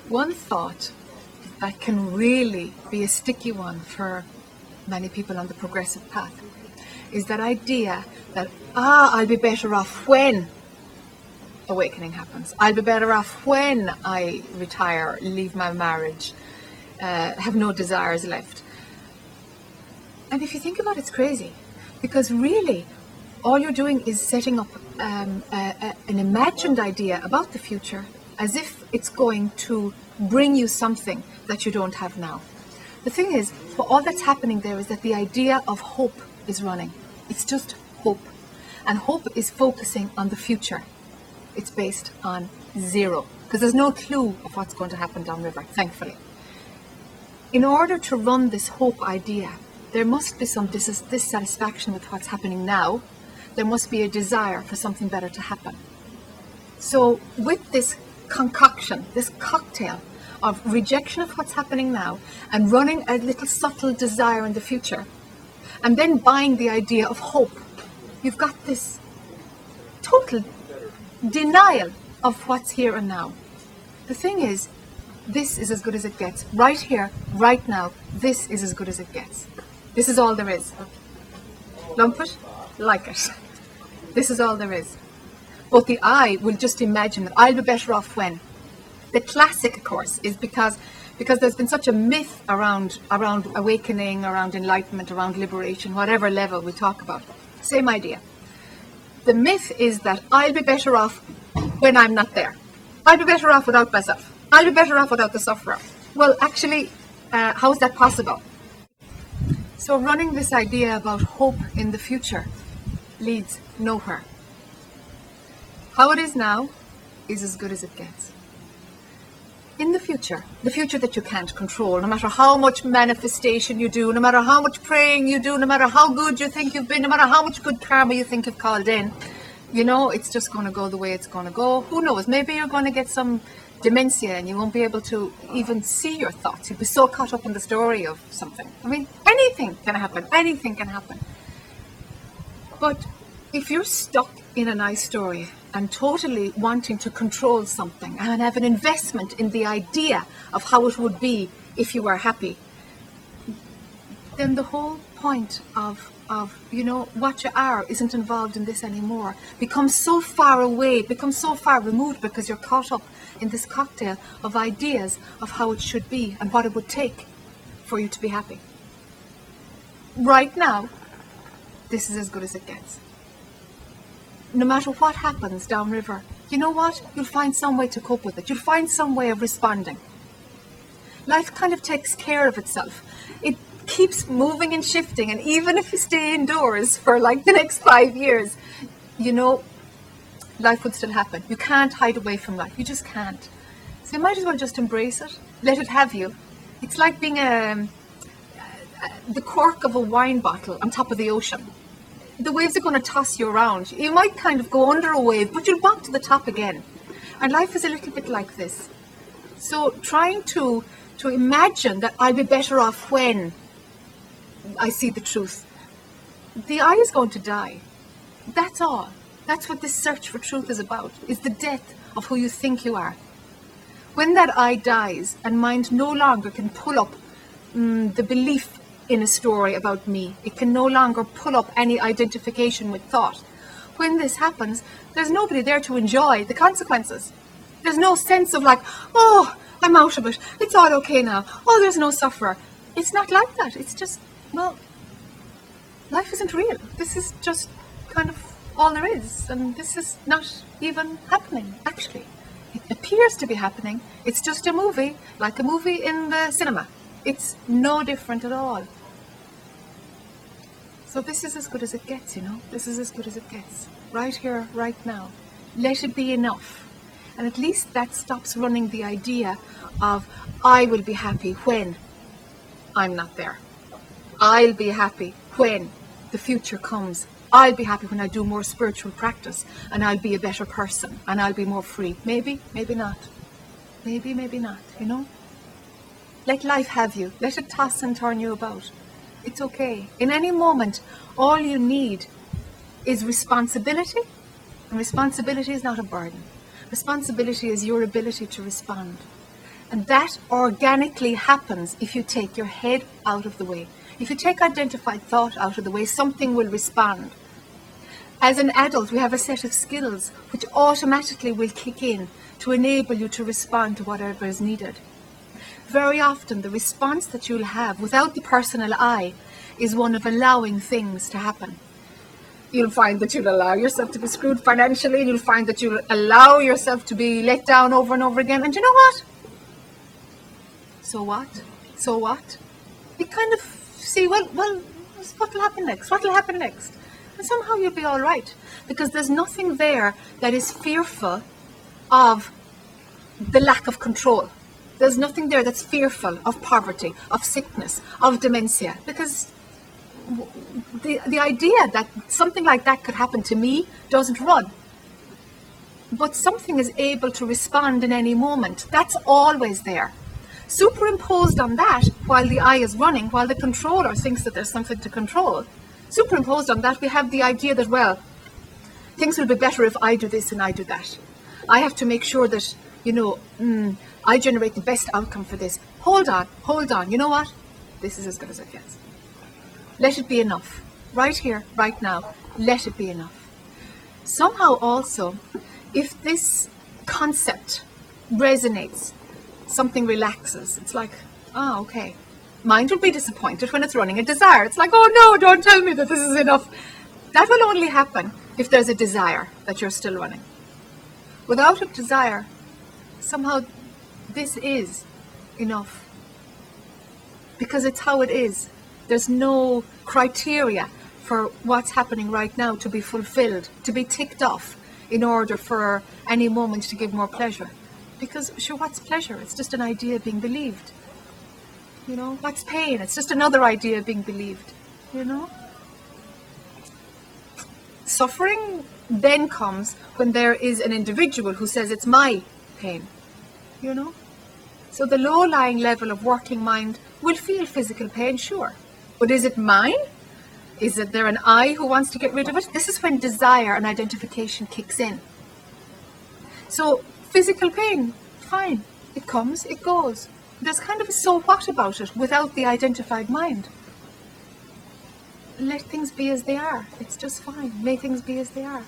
One thought that can really be a sticky one for many people on the progressive path is that idea that, I'll be better off when awakening happens. I'll be better off when I retire, leave my marriage, have no desires left. And if you think about it, it's crazy, because really all you're doing is setting up an imagined idea about the future as if it's going to bring you something that you don't have now. The thing is, all that's happening there is that the idea of hope is running. It's just hope. And hope is focusing on the future. It's based on zero, because there's no clue of what's going to happen downriver, thankfully. In order to run this hope idea, there must be some dissatisfaction with what's happening now. There must be a desire for something better to happen. So with this concoction, this cocktail of rejection of what's happening now and running a little subtle desire in the future, and then buying the idea of hope, you've got this total denial of what's here and now. The thing is, this is as good as it gets. Right here, right now, this is as good as it gets. This is all there is. Lump it, like it. This is all there is. But the I will just imagine that I'll be better off when. The classic, of course, is because there's been such a myth around awakening, around enlightenment, around liberation, whatever level we talk about. Same idea. The myth is that I'll be better off when I'm not there. I'll be better off without myself. I'll be better off without the sufferer. Well, actually, how is that possible? So running this idea about hope in the future leads nowhere. How it is now is as good as it gets. In the future that you can't control, no matter how much manifestation you do, no matter how much praying you do, no matter how good you think you've been, no matter how much good karma you think you've called in, it's just going to go the way it's going to go. Who knows? Maybe you're going to get some dementia and you won't be able to even see your thoughts. You'll be so caught up in the story of something. I mean, anything can happen. Anything can happen. But if you're stuck in a nice story and totally wanting to control something and have an investment in the idea of how it would be if you were happy, then the whole point of what you are isn't involved in this anymore. Becomes so far away, becomes so far removed, because you're caught up in this cocktail of ideas of how it should be and what it would take for you to be happy. Right now, this is as good as it gets. No matter what happens downriver, you know what? You'll find some way to cope with it. You'll find some way of responding. Life kind of takes care of itself. It keeps moving and shifting, and even if you stay indoors for like the next 5 years, life would still happen. You can't hide away from life. You just can't. So you might as well just embrace it. Let it have you. It's like being the cork of a wine bottle on top of the ocean. The waves are going to toss you around. You might kind of go under a wave, but you'll bump to the top again. And life is a little bit like this. So trying to imagine that I'll be better off when I see the truth. The I is going to die. That's all. That's what this search for truth is about, is the death of who you think you are. When that I dies and mind no longer can pull up the belief in a story about me, it can no longer pull up any identification with thought. When this happens, there's nobody there to enjoy the consequences. There's no sense of like, oh, I'm out of it. It's all okay now. Oh, there's no sufferer. It's not like that. It's just, life isn't real. This is just kind of all there is. And this is not even happening, actually. It appears to be happening. It's just a movie, like a movie in the cinema. It's no different at all. So this is as good as it gets, This is as good as it gets. Right here, right now. Let it be enough. And at least that stops running the idea of, I will be happy when I'm not there. I'll be happy when the future comes. I'll be happy when I do more spiritual practice, and I'll be a better person, and I'll be more free. Maybe, maybe not. Maybe, maybe not, Let life have you. Let it toss and turn you about. It's okay. In any moment, all you need is responsibility. And responsibility is not a burden. Responsibility is your ability to respond. And that organically happens if you take your head out of the way. If you take identified thought out of the way, something will respond. As an adult, we have a set of skills which automatically will kick in to enable you to respond to whatever is needed. Very often, the response that you'll have without the personal I is one of allowing things to happen. You'll find that you'll allow yourself to be screwed financially, and you'll find that you'll allow yourself to be let down over and over again. And you know what? So what? So what? You kind of see, well, what will happen next? What will happen next? And somehow you'll be all right, because there's nothing there that is fearful of the lack of control. There's nothing there that's fearful of poverty, of sickness, of dementia, because the idea that something like that could happen to me doesn't run. But something is able to respond in any moment. That's always there. Superimposed on that, while the I is running, while the controller thinks that there's something to control, superimposed on that, we have the idea that, well, things will be better if I do this and I do that. I have to make sure that, I generate the best outcome for this. Hold on. You know what? This is as good as it gets. Let it be enough. Right here, right now, let it be enough. Somehow also, if this concept resonates, something relaxes. It's like, okay. Mind will be disappointed when it's running a desire. It's like, oh no, don't tell me that this is enough. That will only happen if there's a desire that you're still running. Without a desire, somehow this is enough. Because it's how it is. There's no criteria for what's happening right now to be fulfilled, to be ticked off in order for any moment to give more pleasure. Because, sure, what's pleasure? It's just an idea being believed. What's pain? It's just another idea being believed. Suffering then comes when there is an individual who says it's my pain. So the low-lying level of working mind will feel physical pain, sure. But is it mine? Is it there an I who wants to get rid of it? This is when desire and identification kicks in. So physical pain, fine. It comes, it goes. There's kind of a so what about it without the identified mind. Let things be as they are. It's just fine. May things be as they are.